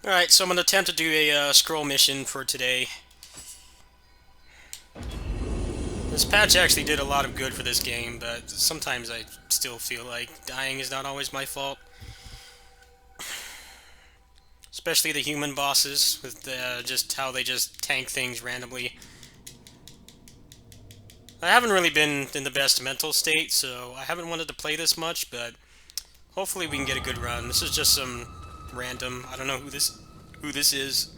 Alright, so I'm going to attempt to do a scroll mission for today. This patch actually did a lot of good for this game, but sometimes I still feel like dying is not always my fault. Especially the human bosses, with just how they just tank things randomly. I haven't really been in the best mental state, so I haven't wanted to play this much, but hopefully we can get a good run. This is just some random, I don't know who this is.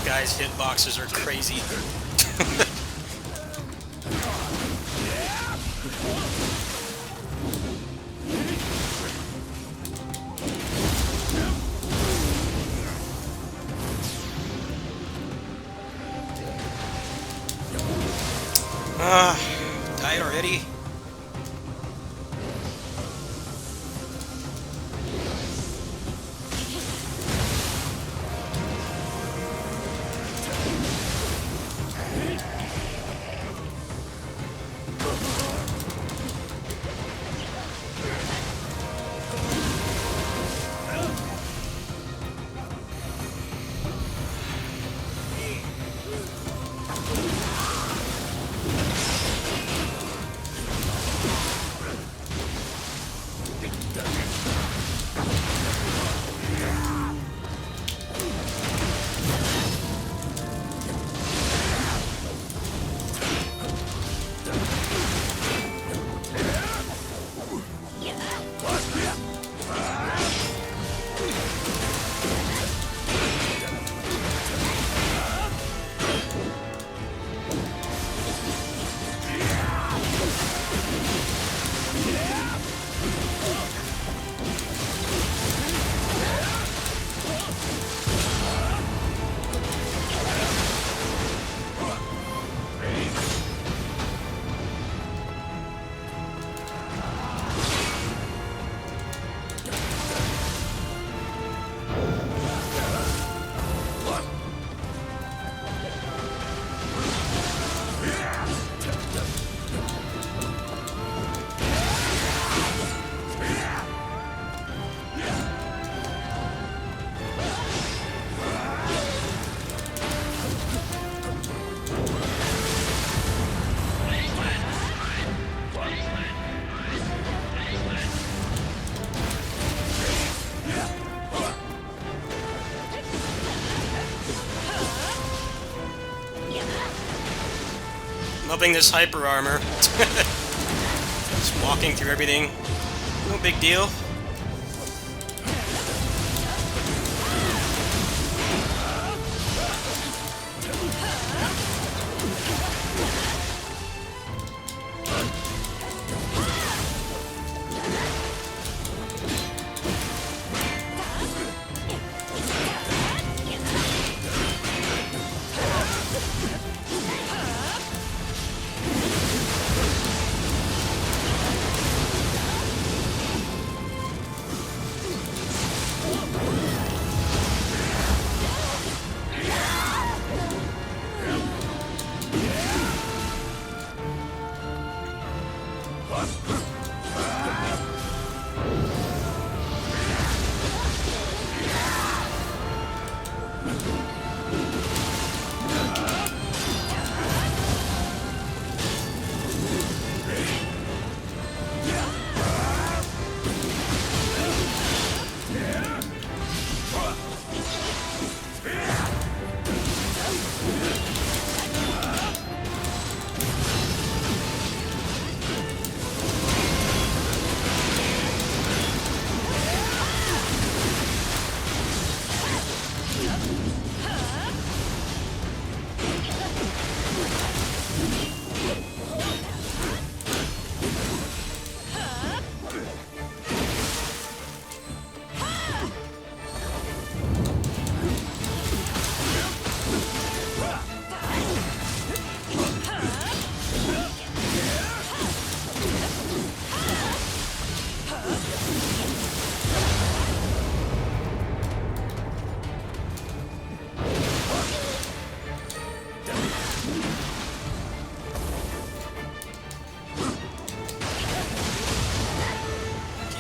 Guys' hitboxes are crazy. Ah, died already? Loving this hyper armor. Just walking through everything. No big deal.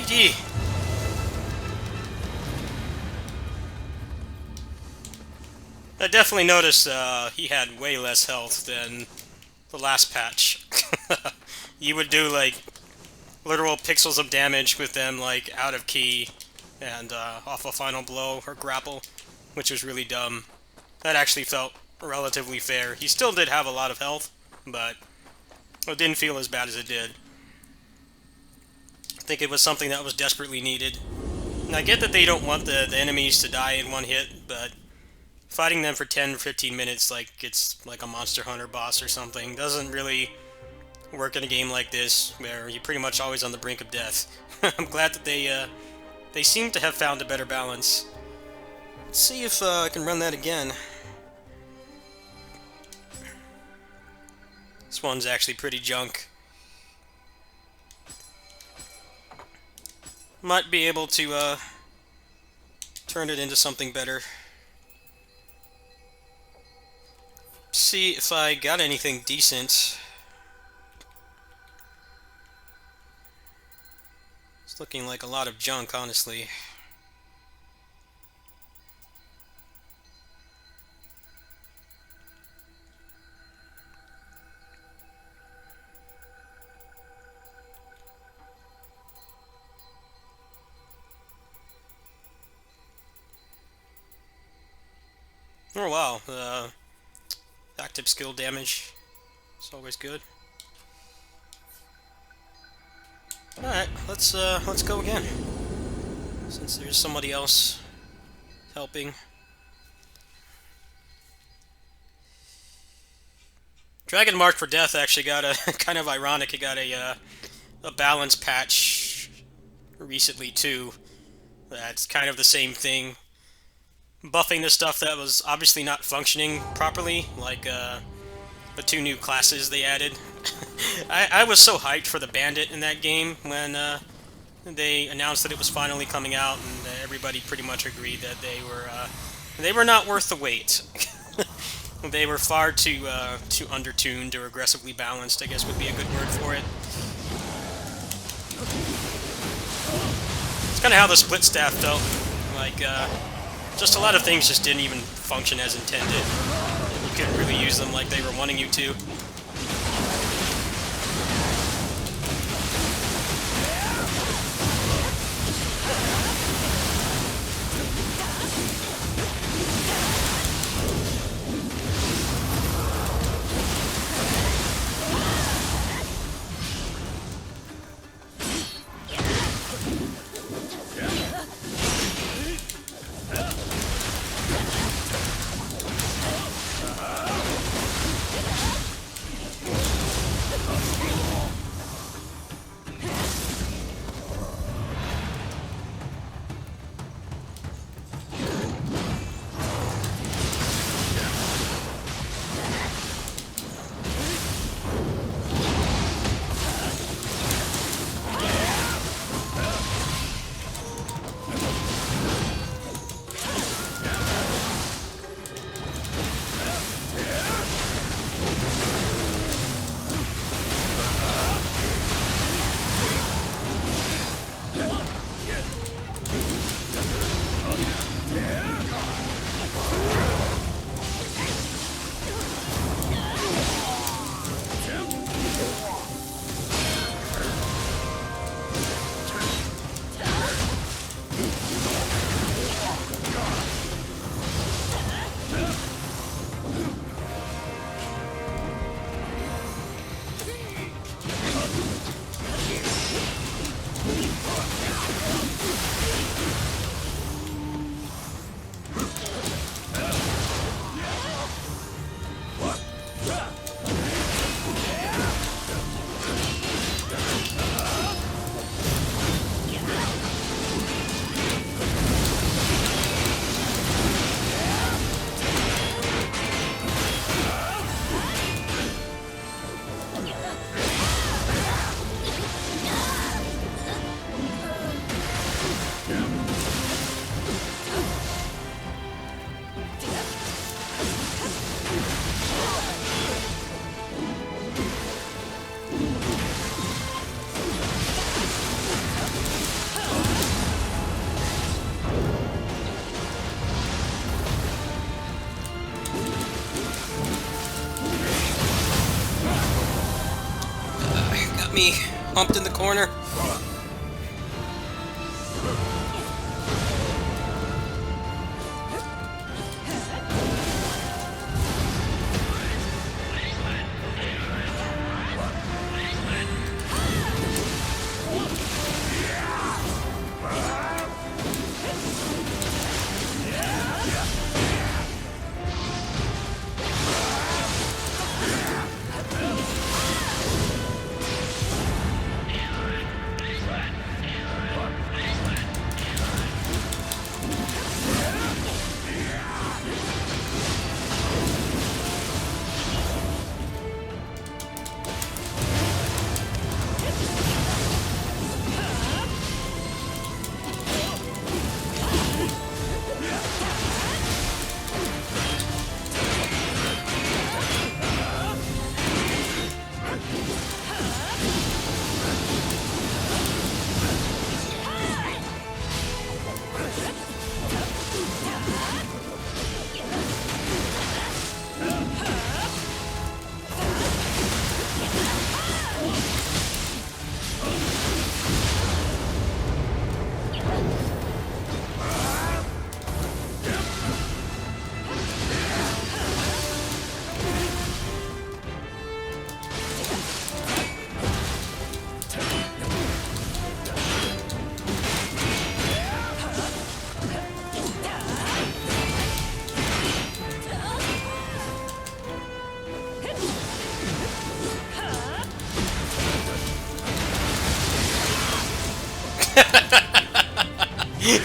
GG. I definitely noticed he had way less health than the last patch. You would do like literal pixels of damage with them like out of key and off a final blow or grapple, which was really dumb. That actually felt relatively fair. He still did have a lot of health, but it didn't feel as bad as it did. I think it was something that was desperately needed. And I get that they don't want the enemies to die in one hit, but fighting them for 10 or 15 minutes like it's like a Monster Hunter boss or something doesn't really work in a game like this, where you're pretty much always on the brink of death. I'm glad that they seem to have found a better balance. Let's see if I can run that again. This one's actually pretty junk. Might be able to turn it into something better. See if I got anything decent. It's looking like a lot of junk, honestly. Oh wow, active skill damage. It's always good. Alright, let's go again. Since there's somebody else helping. Dragon Mark for Death actually got a kind of ironic. It got a balance patch recently too. That's kind of the same thing, buffing the stuff that was obviously not functioning properly, like the 2 new classes they added. I was so hyped for the Bandit in that game when they announced that it was finally coming out, and everybody pretty much agreed that they were not worth the wait. They were far too undertuned or aggressively balanced, I guess would be a good word for it. It's kind of how the split staff felt. Like, just a lot of things just didn't even function as intended. You couldn't really use them like they were wanting you to. got me humped in the corner.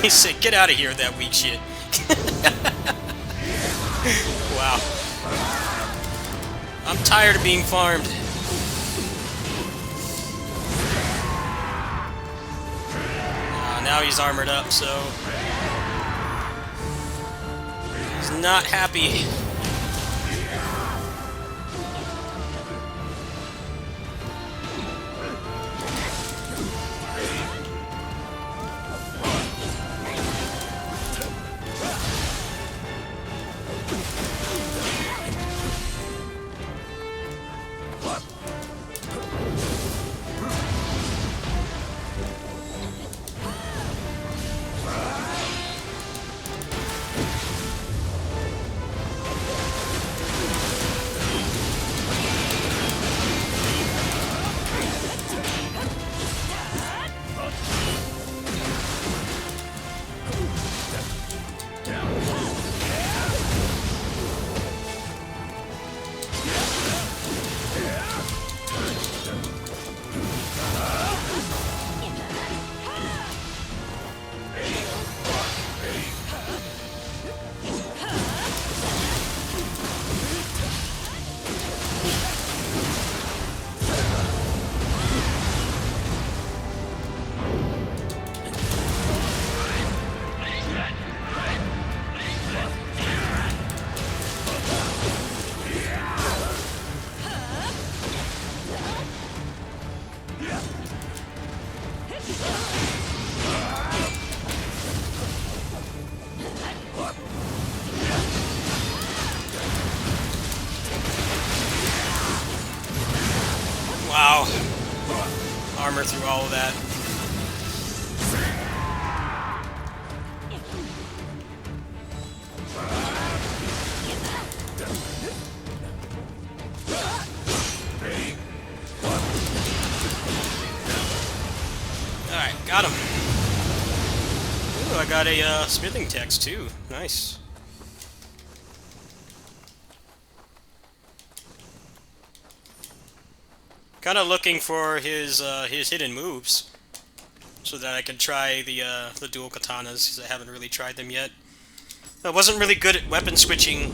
He said, "Get out of here with that weak shit." Wow. I'm tired of being farmed. Now he's armored up, so he's not happy. Wow. Armor through all of that. Alright, got him. Ooh, I got a smithing text too. Nice. Kind of looking for his hidden moves, so that I can try the dual katanas, because I haven't really tried them yet. I wasn't really good at weapon switching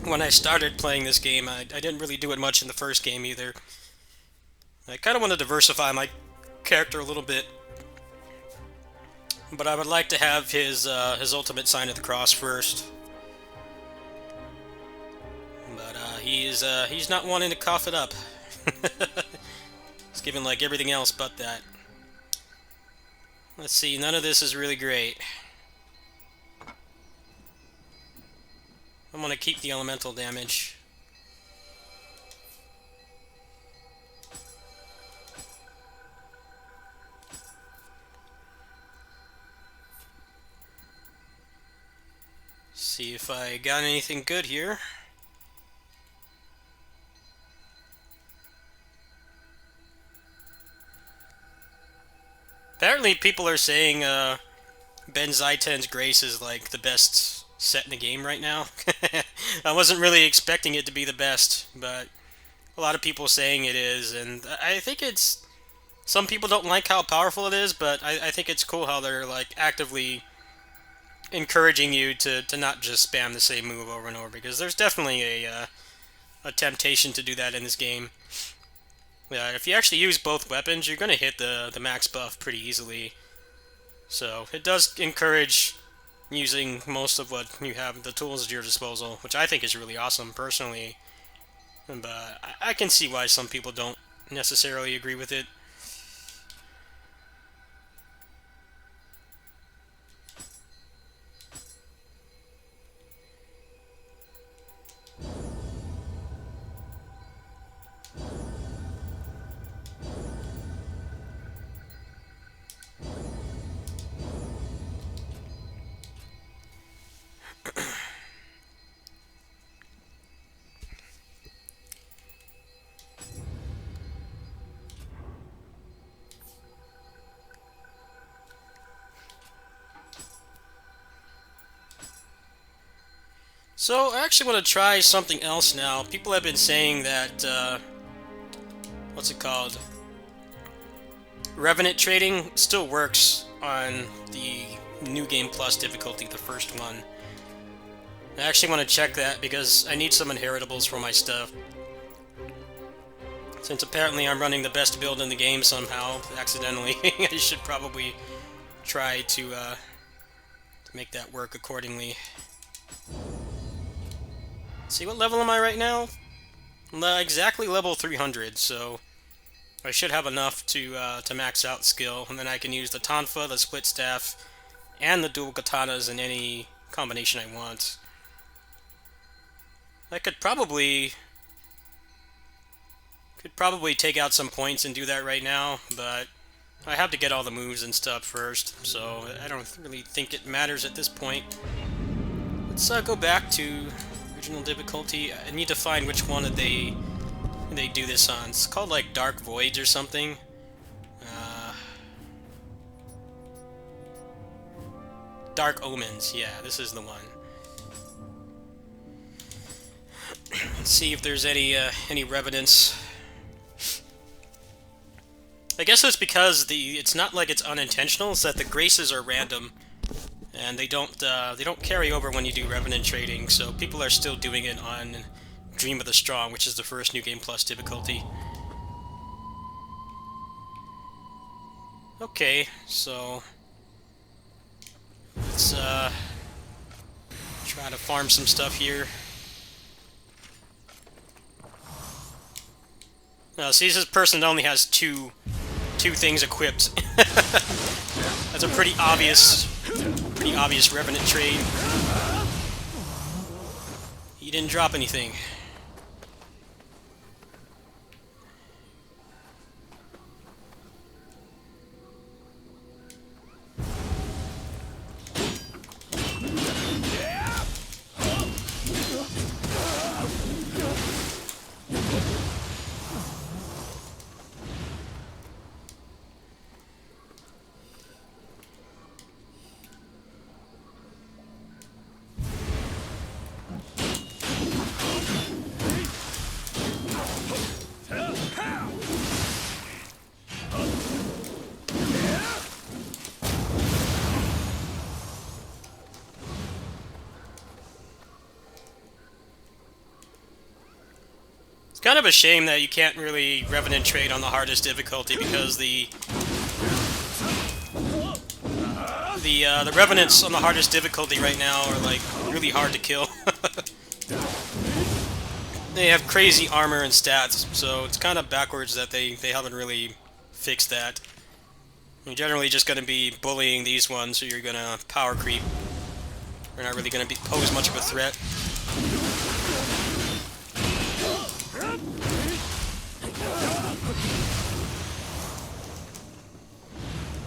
when I started playing this game. I didn't really do it much in the first game either. I kind of want to diversify my character a little bit, but I would like to have his ultimate sign of the cross first. But he's not wanting to cough it up. He's given like everything else but that. Let's see, none of this is really great. I'm going to keep the elemental damage. See if I got anything good here. Apparently people are saying Ben Zaiten's Grace is like the best set in the game right now. I wasn't really expecting it to be the best, but a lot of people saying it is, and I think it's... Some people don't like how powerful it is, but I think it's cool how they're like actively encouraging you to not just spam the same move over and over, because there's definitely a temptation to do that in this game. If you actually use both weapons, you're going to hit the max buff pretty easily. So it does encourage using most of what you have, the tools at your disposal, which I think is really awesome personally. But I can see why some people don't necessarily agree with it. So I actually want to try something else now. People have been saying that, what's it called? Revenant trading still works on the New Game Plus difficulty, the first one. I actually want to check that because I need some inheritables for my stuff. Since apparently I'm running the best build in the game somehow, accidentally, I should probably try to make that work accordingly. See, what level am I right now? Exactly level 300, so I should have enough to max out skill, and then I can use the Tonfa, the Split Staff, and the dual katanas in any combination I want. I could probably take out some points and do that right now, but I have to get all the moves and stuff first, so I don't really think it matters at this point. Let's go back to original difficulty. I need to find which one that they do this on. It's called like Dark Voids or something. Dark Omens, yeah, this is the one. Let's see if there's any revenants. I guess it's because it's not like it's unintentional. It's that the graces are random, and they don't carry over when you do revenant trading. So people are still doing it on Dream of the Strong, which is the first New Game Plus difficulty. Okay, so let's try to farm some stuff here. See, this person only has two things equipped. That's a pretty obvious revenant trade. He didn't drop anything. It's kind of a shame that you can't really revenant trade on the hardest difficulty because the revenants on the hardest difficulty right now are like really hard to kill. They have crazy armor and stats, so it's kind of backwards that they haven't really fixed that. You're generally just going to be bullying these ones, so you're going to power creep. They're not really going to pose much of a threat.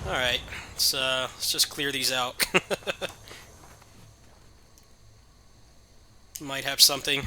Alright, let's just clear these out. might have something.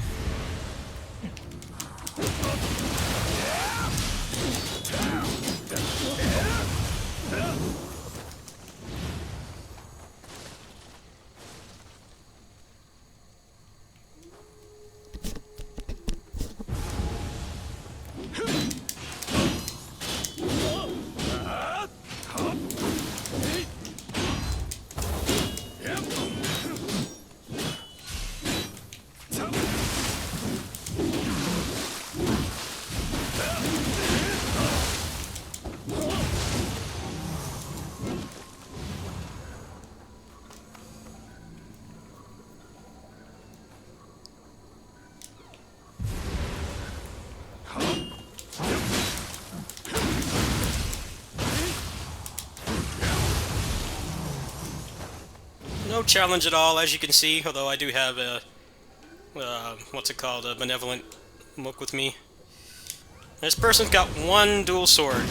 No challenge at all, as you can see, although I do have a, what's it called, a benevolent look with me. This person's got one dual sword.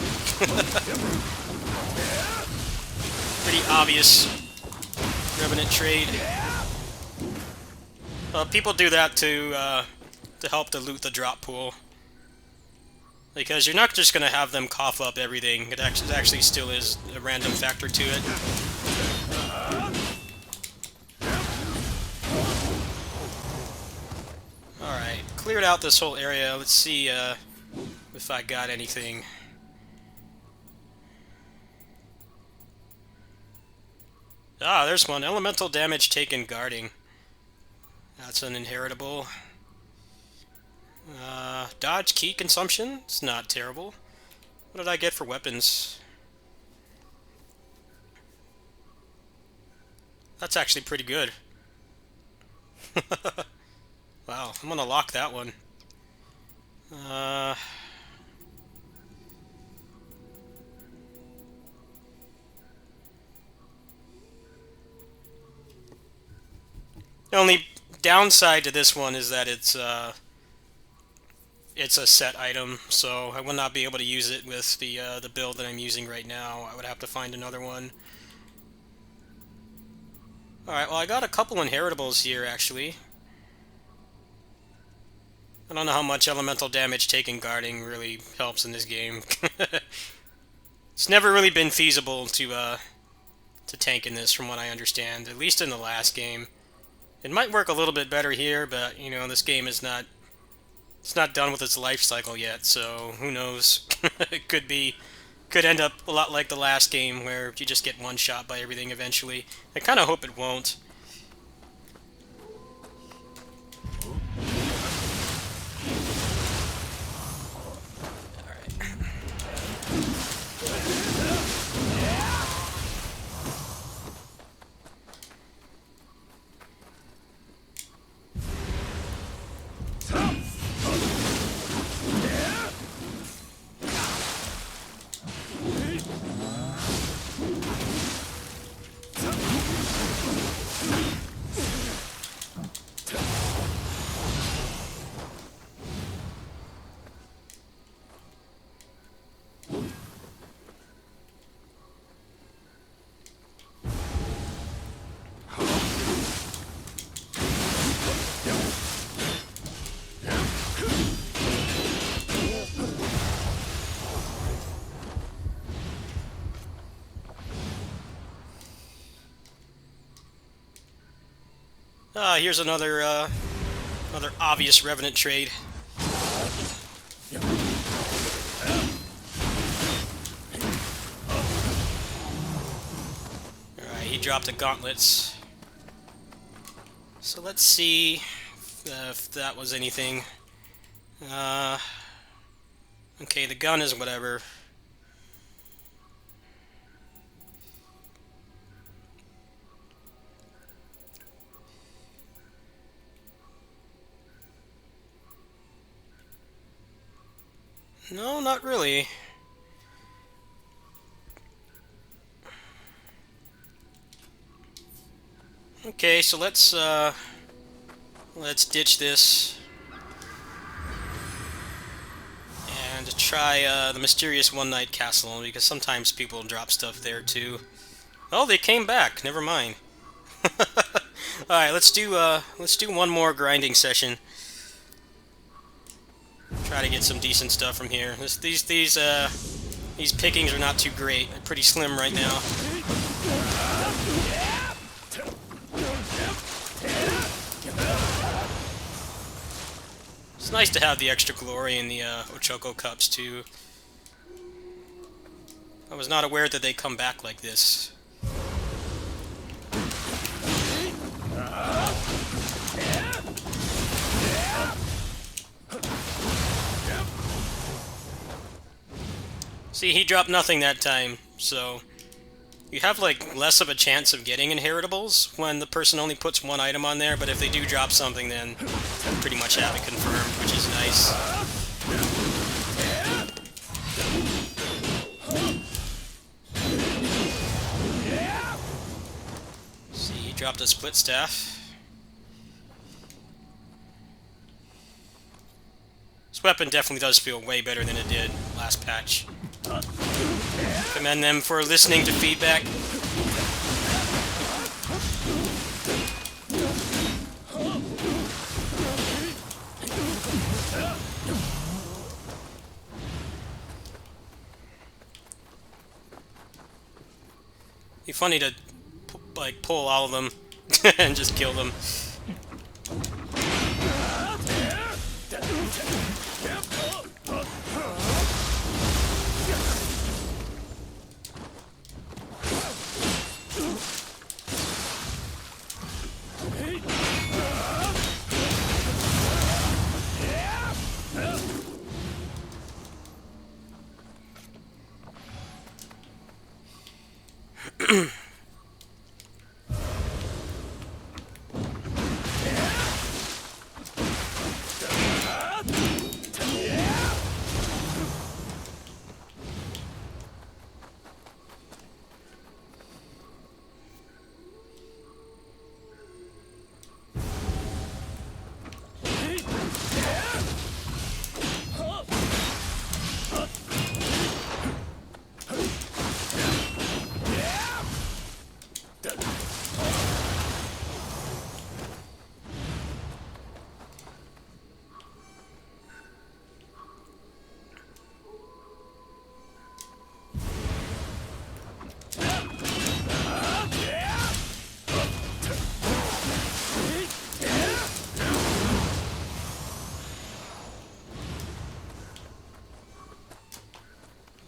Pretty obvious Revenant trade. People do that to help to loot the drop pool. Because you're not just going to have them cough up everything. It actually still is a random factor to it. Alright, cleared out this whole area. Let's see if I got anything. Ah, there's one. Elemental damage taken guarding. That's an inheritable. Dodge key consumption. It's not terrible. What did I get for weapons? That's actually pretty good. Wow, I'm gonna lock that one. The only downside to this one is that it's a set item, so I will not be able to use it with the build that I'm using right now. I would have to find another one. Alright, well I got a couple inheritables here, actually. I don't know how much elemental damage taken guarding really helps in this game. It's never really been feasible to tank in this, from what I understand, at least in the last game. It might work a little bit better here, but, you know, this game is not... It's not done with its life cycle yet, so who knows? It could end up a lot like the last game, where you just get one shot by everything eventually. I kind of hope it won't. Here's another obvious Revenant trade. Alright, he dropped the gauntlets. So let's see if that was anything. Okay, the gun is whatever. No, not really. Okay, so let's ditch this and try the mysterious One Night Castle, because sometimes people drop stuff there too. Oh, they came back. Never mind. All right, let's do one more grinding session. Try to get some decent stuff from here. These pickings are not too great. They're pretty slim right now. It's nice to have the extra glory in the Ochoko cups too. I was not aware that they come back like this. See, he dropped nothing that time, so you have like less of a chance of getting inheritables when the person only puts one item on there, but if they do drop something, then you pretty much have it confirmed, which is nice. See, he dropped a split staff. This weapon definitely does feel way better than it did last patch. Commend them for listening to feedback. Be funny to like pull all of them and just kill them.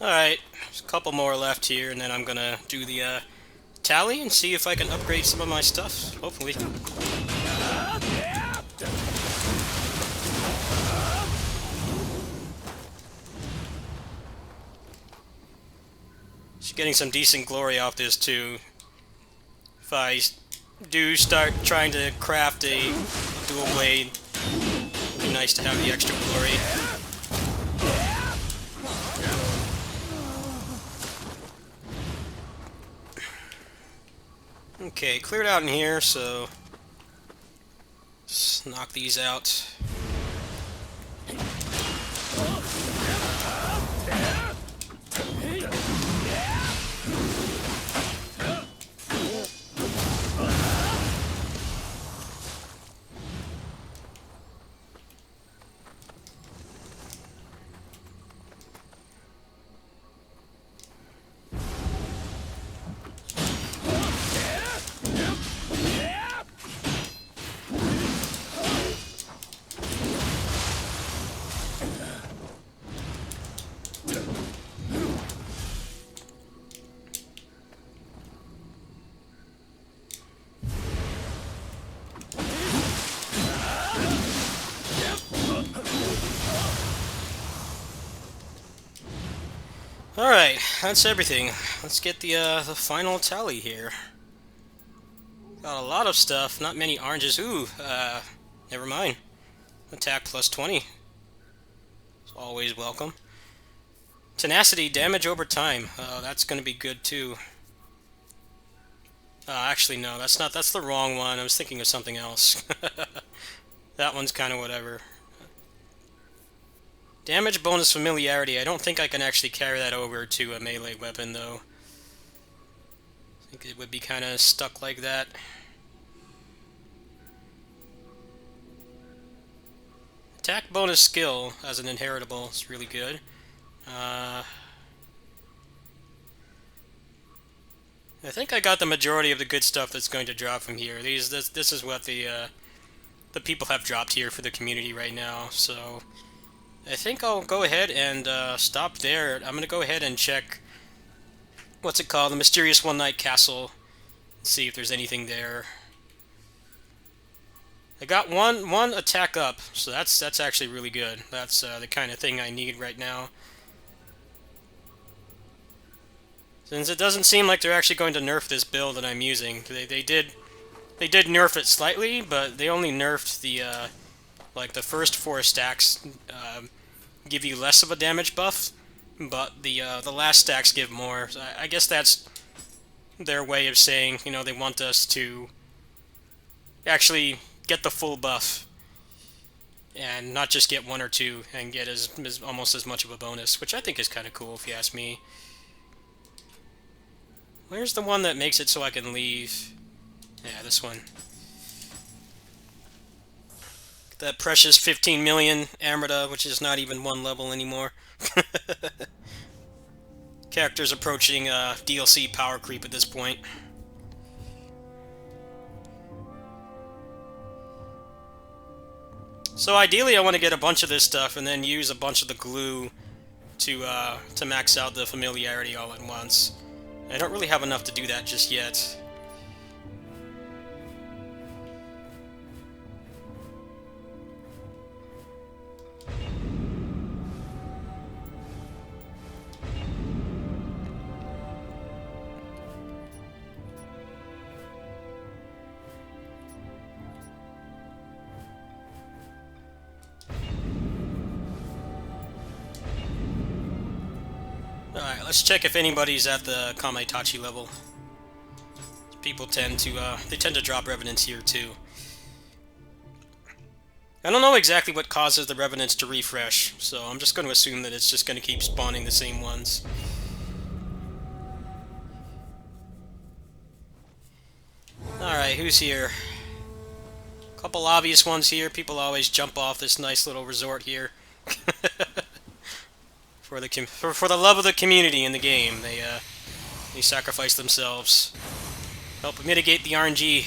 Alright, there's a couple more left here, and then I'm gonna do the tally and see if I can upgrade some of my stuff, hopefully. Just getting some decent glory off this too. If I do start trying to craft a dual blade, it'd be nice to have the extra glory. Okay, cleared out in here, so let's knock these out. Alright, that's everything. Let's get the final tally here. Got a lot of stuff, not many oranges. Ooh, never mind. Attack plus 20. It's always welcome. Tenacity, damage over time. That's gonna be good too. Actually, no, that's not. That's the wrong one. I was thinking of something else. That one's kind of whatever. Damage bonus familiarity. I don't think I can actually carry that over to a melee weapon, though. I think it would be kind of stuck like that. attack bonus skill as an inheritable is really good. I think I got the majority of the good stuff that's going to drop from here. This is what the people have dropped here for the community right now. So I think I'll go ahead and stop there. I'm going to go ahead and check, what's it called, the Mysterious One Night Castle, see if there's anything there. I got one attack up, so that's actually really good. That's the kind of thing I need right now. Since it doesn't seem like they're actually going to nerf this build that I'm using. They did nerf it slightly, but they only nerfed the like the first 4 stacks give you less of a damage buff, but the last stacks give more. So I guess that's their way of saying, you know, they want us to actually get the full buff and not just get 1 or 2 and get almost as much of a bonus, which I think is kind of cool if you ask me. Where's the one that makes it so I can leave? Yeah, this one. That precious 15 million Amrita, which is not even 1 level anymore. Characters approaching DLC power creep at this point. So ideally I want to get a bunch of this stuff and then use a bunch of the glue to max out the familiarity all at once. I don't really have enough to do that just yet. Alright, let's check if anybody's at the Kamaitachi level. People tend to drop Revenants here too. I don't know exactly what causes the Revenants to refresh, so I'm just going to assume that it's just going to keep spawning the same ones. Alright, who's here? Couple obvious ones here. People always jump off this nice little resort here. For the love of the community in the game, they sacrifice themselves. Help mitigate the RNG.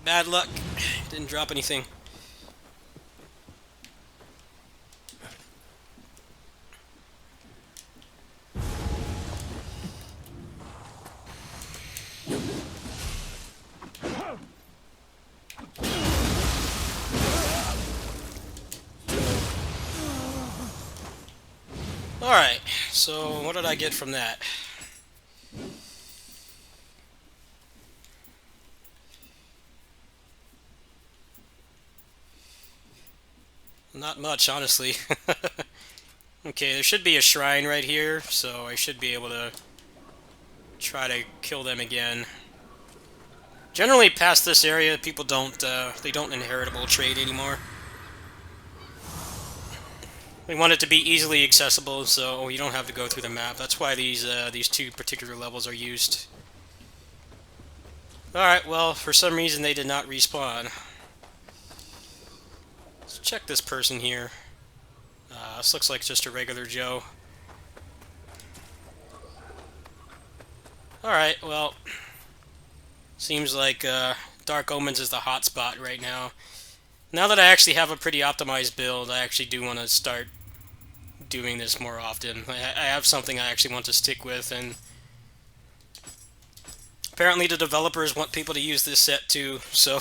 Bad luck. Didn't drop anything. Alright, so what did I get from that? Not much, honestly. Okay, there should be a shrine right here, so I should be able to try to kill them again. Generally, past this area, people don't inheritable trade anymore. We want it to be easily accessible, so you don't have to go through the map. That's why these 2 particular levels are used. Alright, well, for some reason they did not respawn. Let's check this person here. This looks like just a regular Joe. Alright, well, seems like Dark Omens is the hot spot right now. Now that I actually have a pretty optimized build, I actually do want to start doing this more often. I have something I actually want to stick with, and apparently the developers want people to use this set too, so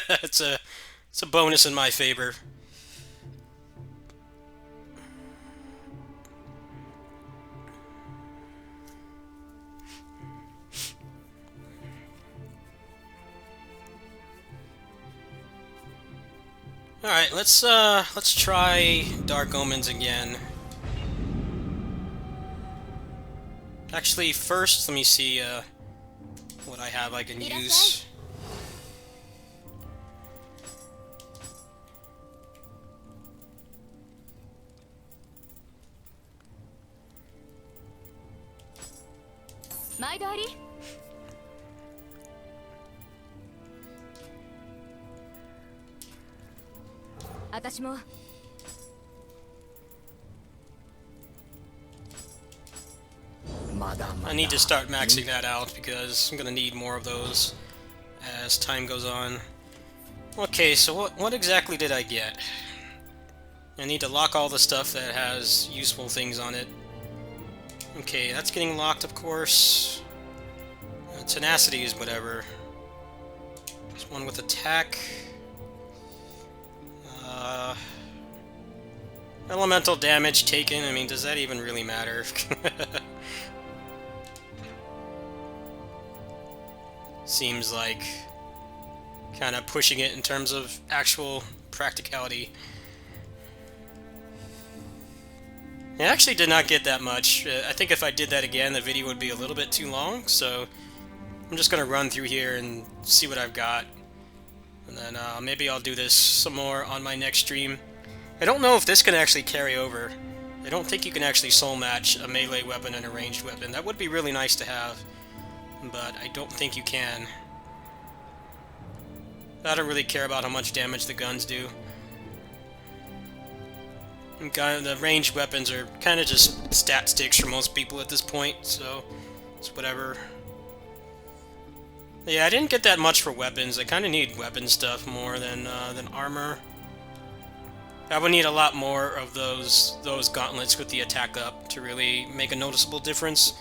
it's a bonus in my favor. Alright, let's try Dark Omens again. Actually, first, let me see what I have I can use. 毎度あり。私も I need to start maxing that out because I'm gonna need more of those as time goes on. Okay, so what exactly did I get? I need to lock all the stuff that has useful things on it. Okay, that's getting locked, of course. Tenacity is whatever. There's one with attack. Elemental damage taken, I mean, does that even really matter? Seems like kind of pushing it in terms of actual practicality. I actually did not get that much. I think if I did that again, the video would be a little bit too long, so I'm just going to run through here and see what I've got. And then maybe I'll do this some more on my next stream. I don't know if this can actually carry over. I don't think you can actually soul match a melee weapon and a ranged weapon. That would be really nice to have, but I don't think you can. I don't really care about how much damage the guns do. The ranged weapons are kind of just stat sticks for most people at this point, so it's whatever. Yeah, I didn't get that much for weapons. I kind of need weapon stuff more than armor. I would need a lot more of those gauntlets with the attack up to really make a noticeable difference.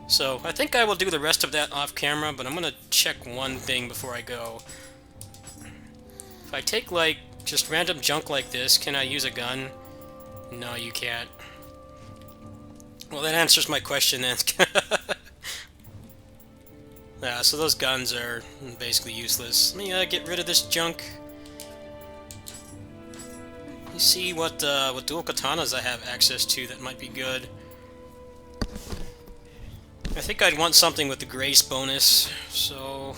So I think I will do the rest of that off camera, but I'm going to check one thing before I go. If I take, like, just random junk like this, can I use a gun? No, you can't. Well, that answers my question then. Yeah, so those guns are basically useless. Let me get rid of this junk. You see what dual katanas I have access to that might be good. I think I'd want something with the grace bonus, so...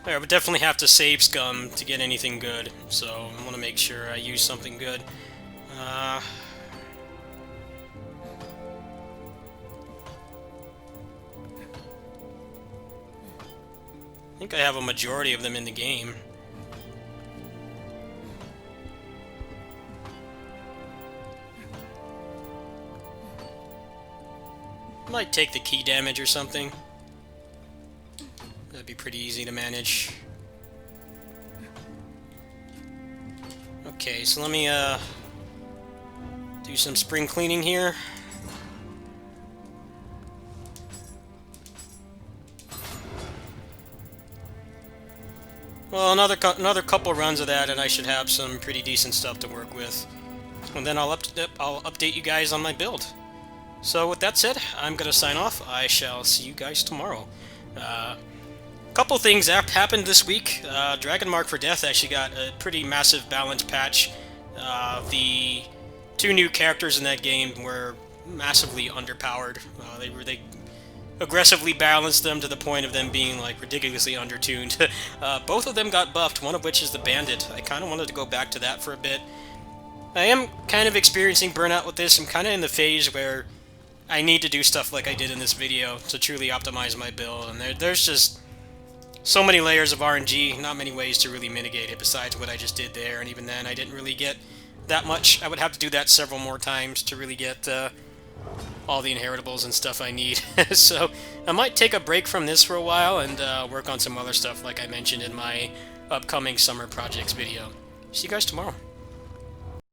I would definitely have to save scum to get anything good, so I want to make sure I use something good. I think I have a majority of them in the game. Might take the key damage or something. That'd be pretty easy to manage. Okay, so let me do some spring cleaning here. Well, another couple runs of that, and I should have some pretty decent stuff to work with. And then I'll update you guys on my build. So with that said, I'm gonna sign off. I shall see you guys tomorrow. Couple things happened this week. Dragon Mark for Death actually got a pretty massive balance patch. The two new characters in that game were massively underpowered. They aggressively balanced them to the point of them being like ridiculously undertuned. Both of them got buffed, one of which is the Bandit. I kind of wanted to go back to that for a bit. I am kind of experiencing burnout with this. I'm kind of in the phase where I need to do stuff like I did in this video to truly optimize my build, and there's just so many layers of RNG, not many ways to really mitigate it besides what I just did there, and even then I didn't really get that much. I would have to do that several more times to really get all the inheritables and stuff I need. So I might take a break from this for a while and work on some other stuff like I mentioned in my upcoming summer projects video. See you guys tomorrow.